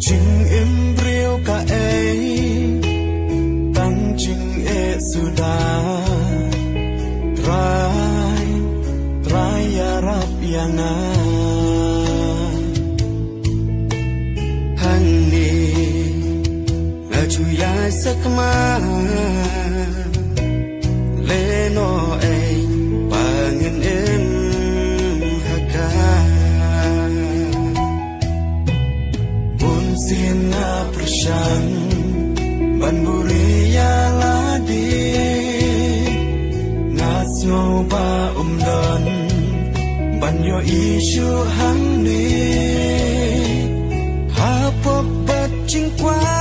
Chinh im riêu cả ấy tăng chinh e sudah trai trai ya rap yang hang ni la chu ya sakma le no ai pangin em haka Sina Prashan Banburia Ladi Ngasno ba umdan Banyo isu hamni Hapok bat jingkwa